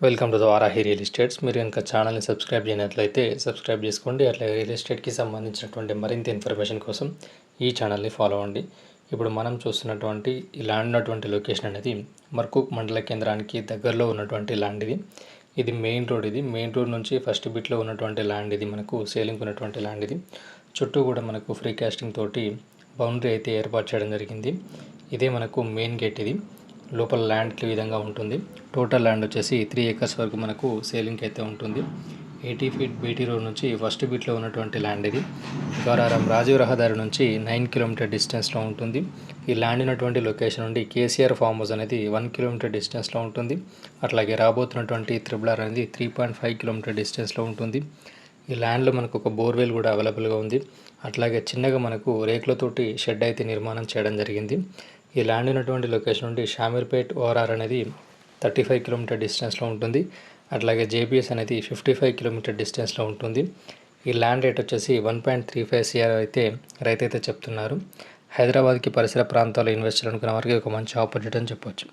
Welcome to the Varahi real estates. మీరు కనుక ఛానల్ని సబ్స్క్రైబ్ చేయనట్లయితే సబ్స్క్రైబ్ చేసుకోండి. అట్లా రియల్ ఎస్టేట్కి సంబంధించినటువంటి మరింత ఇన్ఫర్మేషన్ కోసం ఈ ఛానల్ని ఫాలో అవ్వండి. ఇప్పుడు మనం చూస్తున్నటువంటి ఈ ల్యాండ్ ఉన్నటువంటి లొకేషన్ అనేది మర్కూక్ మండల కేంద్రానికి దగ్గరలో ఉన్నటువంటి ల్యాండ్ ఇది. ఇది మెయిన్ రోడ్. ఇది మెయిన్ రోడ్ నుంచి ఫస్ట్ బిట్లో ఉన్నటువంటి ల్యాండ్ ఇది. మనకు సేలింగ్ ఉన్నటువంటి ల్యాండ్ ఇది. చుట్టూ కూడా మనకు ఫ్రీ కాస్టింగ్ తోటి బౌండరీ అయితే ఏర్పాటు చేయడం జరిగింది. ఇదే మనకు మెయిన్ గేట్. ఇది లోపల ల్యాండ్కి ఈ విధంగా ఉంటుంది. టోటల్ ల్యాండ్ వచ్చేసి 3 acres వరకు మనకు సేలింగ్కి అయితే ఉంటుంది. 80 feet బీటీ రోడ్ నుంచి ఫస్ట్ బీట్లో ఉన్నటువంటి ల్యాండ్ ఇది. గౌరారం రాజీవ్ రహదారి నుంచి 9 kilometer డిస్టెన్స్లో ఉంటుంది. ఈ ల్యాండ్ ఉన్నటువంటి లొకేషన్ నుండి కేసీఆర్ ఫామ్ హౌస్ అనేది 1 kilometer డిస్టెన్స్లో ఉంటుంది. అట్లాగే రాబోతున్నటువంటి RRR అనేది 3.5 kilometer డిస్టెన్స్లో ఉంటుంది. ఈ ల్యాండ్లో మనకు ఒక బోర్వెల్ కూడా అవైలబుల్గా ఉంది. అట్లాగే చిన్నగా మనకు రేకులతోటి షెడ్ అయితే నిర్మాణం చేయడం జరిగింది. ఈ ల్యాండ్ ఉన్నటువంటి లొకేషన్ నుండి షామీర్పేట్ ORR అనేది 35 kilometer డిస్టెన్స్లో ఉంటుంది. అట్లాగే JPS అనేది 55 kilometer డిస్టెన్స్లో ఉంటుంది. ఈ ల్యాండ్ రేట్ వచ్చేసి 1.35 CR అయితే రైతు అయితే చెప్తున్నారు. హైదరాబాద్కి పరిసర ప్రాంతాల్లో ఇన్వెస్ట్ చేయాలనుకున్న వారికి ఒక మంచి ఆపర్చునిటీ అని చెప్పొచ్చు.